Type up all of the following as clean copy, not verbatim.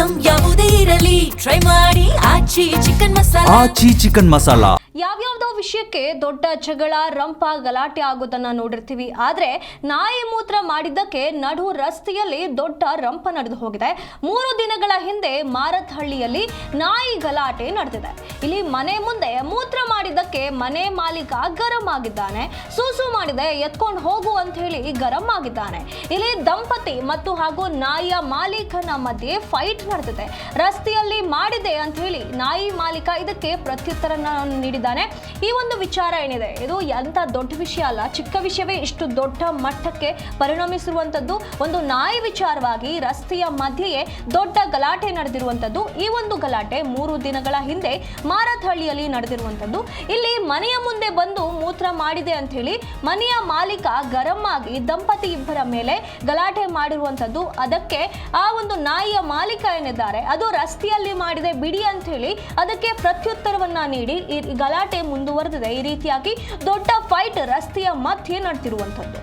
Item ಯಾವುದೇ ಇರಲಿ try ಮಾಡಿ ಆಚಿ ಚಿಕನ್ ಮಸಾಲಾ. ಯಾವ್ಯಾವ್ದೋ ವಿಷಯಕ್ಕೆ ದೊಡ್ಡ ಜಗಳ ರಂಪ ಗಲಾಟೆ ಆಗೋದನ್ನ ನೋಡಿರ್ತೀವಿ. ಆದ್ರೆ ನಾಯಿ ಮೂತ್ರ ಮಾಡಿದ್ದಕ್ಕೆ ನಡು ರಸ್ತೆಯಲ್ಲಿ ದೊಡ್ಡ ರಂಪ ನಡೆದು ಹೋಗಿದೆ. 3 ದಿನಗಳ ಹಿಂದೆ ಮಾರತ್ಹಳ್ಳಿಯಲ್ಲಿ ನಾಯಿ ಗಲಾಟೆ ನಡೆದಿದೆ. ಇಲ್ಲಿ ಮನೆ ಮುಂದೆ ಮೂತ್ರ ಮಾಡಿದ್ದಕ್ಕೆ ಮನೆ ಮಾಲೀಕ ಗರಂ ಆಗಿದ್ದಾನೆ. ಸೂಸು ಮಾಡಿದೆ ಎತ್ಕೊಂಡು ಹೋಗು ಅಂತ ಹೇಳಿ ಗರಂ ಆಗಿದ್ದಾನೆ. ಇಲ್ಲಿ ದಂಪತಿ ಮತ್ತು ಹಾಗೂ ನಾಯಿಯ ಮಾಲೀಕನ ಮಧ್ಯೆ ಫೈಟ್ ನಡೆದಿದೆ. ರಸ್ತೆಯಲ್ಲಿ ಮಾಡಿದೆ ಅಂತ ಹೇಳಿ ನಾಯಿ ಮಾಲೀಕ ಇದಕ್ಕೆ ಪ್ರತ್ಯುತ್ತರನ ನೀಡಿದ್ದಾನೆ. ಈ ಒಂದು ವಿಚಾರ ಏನಿದೆ ಇದು ಎಂತ ದೊಡ್ಡ ವಿಷಯ ಅಲ್ಲ, ಚಿಕ್ಕ ವಿಷಯವೇ ಇಷ್ಟು ದೊಡ್ಡ ಮಟ್ಟಕ್ಕೆ ಪರಿಣಮಿಸಿರುವಂತದ್ದು. ಒಂದು ನಾಯಿ ವಿಚಾರವಾಗಿ ರಸ್ತೆಯ ಮಧ್ಯೆಯೇ ದೊಡ್ಡ ಗಲಾಟೆ ನಡೆದಿರುವಂತದ್ದು. ಈ ಒಂದು ಗಲಾಟೆ 3 ದಿನಗಳ ಹಿಂದೆ ಮಾರತ್ಹಳ್ಳಿಯಲ್ಲಿ ನಡೆದಿರುವಂತದ್ದು. ಇಲ್ಲಿ ಮನೆಯ ಮುಂದೆ ಬಂದು ಮೂತ್ರ ಮಾಡಿದೆ ಅಂತ ಹೇಳಿ ಮನೆಯ ಮಾಲೀಕ ಗರಂ ಆಗಿ ದಂಪತಿ ಇಬ್ಬರ ಮೇಲೆ ಗಲಾಟೆ ಮಾಡಿರುವಂತದ್ದು. ಅದಕ್ಕೆ ಆ ಒಂದು ನಾಯಿಯ ಮಾಲೀಕ ಏನಿದ್ದಾರೆ ಅದು ರಸ್ತೆಯಲ್ಲಿ ಮಾಡಿದೆ ಬಿಡಿ ಅಂತ ಹೇಳಿ ಅದಕ್ಕೆ ಪ್ರತ್ಯುತ್ತರವನ್ನ ನೀಡಿ ಈ ಗಲಾಟೆ ಮುಂದುವರೆದಿದೆ. ಈ ರೀತಿಯಾಗಿ ದೊಡ್ಡ ಫೈಟ್ ರಸ್ತೆಯ ಮಧ್ಯೆ ನಡೆದಿರುವಂತದ್ದು.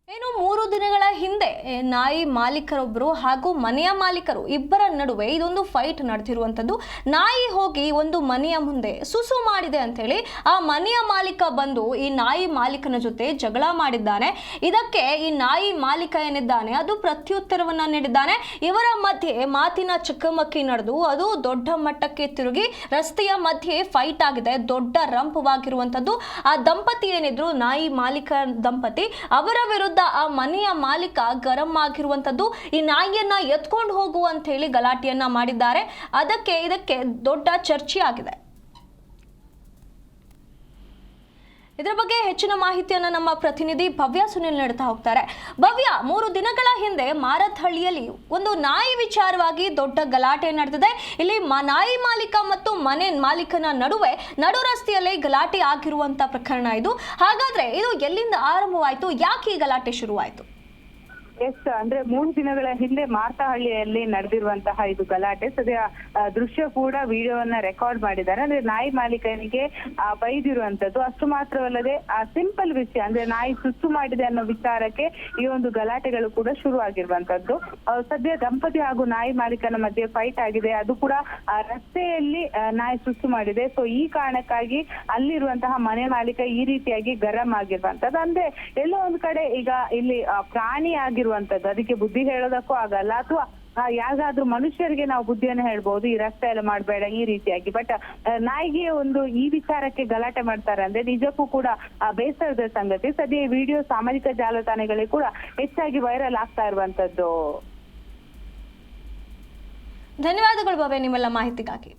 ಏನು 3 ದಿನಗಳ ಹಿಂದೆ ನಾಯಿ ಮಾಲೀಕರೊಬ್ಬರು ಹಾಗೂ ಮನೆಯ ಮಾಲೀಕರು ಇಬ್ಬರ ನಡುವೆ ಇದೊಂದು ಫೈಟ್ ನಡೆದಿರುವಂಥದ್ದು. ನಾಯಿ ಹೋಗಿ ಒಂದು ಮನೆಯ ಮುಂದೆ ಸುಸು ಮಾಡಿದೆ ಅಂತ ಹೇಳಿ ಆ ಮನೆಯ ಮಾಲೀಕ ಬಂದು ಈ ನಾಯಿ ಮಾಲೀಕನ ಜೊತೆ ಜಗಳ ಮಾಡಿದ್ದಾನೆ. ಇದಕ್ಕೆ ಈ ನಾಯಿ ಮಾಲೀಕ ಏನಿದ್ದಾನೆ ಅದು ಪ್ರತ್ಯುತ್ತರವನ್ನ ನೀಡಿದ್ದಾನೆ. ಇವರ ಮಧ್ಯೆ ಮಾತಿನ ಚಕಮಕಿ ನಡೆದು ಅದು ದೊಡ್ಡ ಮಟ್ಟಕ್ಕೆ ತಿರುಗಿ ರಸ್ತೆಯ ಮಧ್ಯೆ ಫೈಟ್ ಆಗಿದೆ. ದೊಡ್ಡ ರಂಪವಾಗಿರುವಂಥದ್ದು. ಆ ದಂಪತಿ ಏನಿದ್ರು ನಾಯಿ ಮಾಲೀಕ ದಂಪತಿ ಅವರ ವಿರುದ್ಧ ಆ ಮನೆಯ ಮಾಲೀಕ ಗರಂ ಆಗಿರುವಂತದ್ದು. ಈ ನಾಯಿಯನ್ನ ಎತ್ಕೊಂಡು ಹೋಗು ಅಂತ ಹೇಳಿ ಗಲಾಟೆಯನ್ನ ಮಾಡಿದ್ದಾರೆ. ಇದಕ್ಕೆ ದೊಡ್ಡ ಚರ್ಚೆ ಆಗಿದೆ. ಇದರ ಬಗ್ಗೆ ಹೆಚ್ಚಿನ ಮಾಹಿತಿಯನ್ನು ನಮ್ಮ ಪ್ರತಿನಿಧಿ ಭವ್ಯ ಸುನಿಲ್ ನೀಡ್ತಾ ಹೋಗ್ತಾರೆ. ಭವ್ಯ, 3 ದಿನಗಳ ಹಿಂದೆ ಮಾರತ್ಹಳ್ಳಿಯಲ್ಲಿ ಒಂದು ನಾಯಿ ವಿಚಾರವಾಗಿ ದೊಡ್ಡ ಗಲಾಟೆ ನಡೆದಿದೆ. ಇಲ್ಲಿ ನಾಯಿ ಮಾಲೀಕ ಮತ್ತು ಮನೆ ಮಾಲೀಕನ ನಡುವೆ ನಡು ರಸ್ತೆಯಲ್ಲಿ ಗಲಾಟೆ ಆಗಿರುವಂತ ಪ್ರಕರಣ ಇದು. ಹಾಗಾದ್ರೆ ಇದು ಎಲ್ಲಿಂದ ಆರಂಭವಾಯಿತು? ಯಾಕೆ ಈ ಗಲಾಟೆ ಶುರುವಾಯಿತು? ಅಂದ್ರೆ 3 ದಿನಗಳ ಹಿಂದೆ ಮಾರತ್ಹಳ್ಳಿಯಲ್ಲಿ ನಡೆದಿರುವಂತಹ ಇದು ಗಲಾಟೆ. ಸದ್ಯ ದೃಶ್ಯ ಕೂಡ ವಿಡಿಯೋವನ್ನ ರೆಕಾರ್ಡ್ ಮಾಡಿದ್ದಾರೆ. ಅಂದ್ರೆ ನಾಯಿ ಮಾಲೀಕನಿಗೆ ಬೈದಿರುವಂತದ್ದು. ಅಷ್ಟು ಮಾತ್ರವಲ್ಲದೆ ಸಿಂಪಲ್ ವಿಷಯ ಅಂದ್ರೆ ನಾಯಿ ಸುಸ್ತು ಮಾಡಿದೆ ಅನ್ನೋ ವಿಚಾರಕ್ಕೆ ಈ ಒಂದು ಗಲಾಟೆಗಳು ಕೂಡ ಶುರು ಆಗಿರುವಂತದ್ದು. ಸದ್ಯ ದಂಪತಿ ಹಾಗೂ ನಾಯಿ ಮಾಲೀಕನ ಮಧ್ಯೆ ಫೈಟ್ ಆಗಿದೆ. ಅದು ಕೂಡ ರಸ್ತೆಯಲ್ಲಿ ನಾಯಿ ಸುಸ್ತು ಮಾಡಿದೆ. ಸೊ ಈ ಕಾರಣಕ್ಕಾಗಿ ಅಲ್ಲಿರುವಂತಹ ಮನೆ ಮಾಲೀಕ ಈ ರೀತಿಯಾಗಿ ಗರಂ ಆಗಿರುವಂತದ್ದು. ಅಂದ್ರೆ ಎಲ್ಲೋ ಒಂದ್ ಕಡೆ ಈಗ ಇಲ್ಲಿ ಪ್ರಾಣಿ ಆಗಿರುವಂತದ್ದು, ಅದಕ್ಕೆ ಬುದ್ಧಿ ಹೇಳೋದಕ್ಕೂ ಆಗಲ್ಲ. ಅಥವಾ ಯಾವ್ದಾದ್ರು ಮನುಷ್ಯರಿಗೆ ನಾವು ಬುದ್ಧಿಯನ್ನು ಹೇಳ್ಬಹುದು, ಈ ರಸ್ತೆ ಎಲ್ಲ ಮಾಡ್ಬೇಡ ಈ ರೀತಿಯಾಗಿ. ಬಟ್ ನಾಯಿಗೆ ಒಂದು ಈ ವಿಚಾರಕ್ಕೆ ಗಲಾಟೆ ಮಾಡ್ತಾರೆ ಅಂದ್ರೆ ನಿಜಕ್ಕೂ ಕೂಡ ಬೇಸರದ ಸಂಗತಿ. ಸದ್ಯ ಈ ವಿಡಿಯೋ ಸಾಮಾಜಿಕ ಜಾಲತಾಣಗಳಿಗೆ ಕೂಡ ಹೆಚ್ಚಾಗಿ ವೈರಲ್ ಆಗ್ತಾ ಇರುವಂತದ್ದು. ಧನ್ಯವಾದಗಳು ಭವ್ಯ ನಿಮ್ಮೆಲ್ಲ ಮಾಹಿತಿಗಾಗಿ.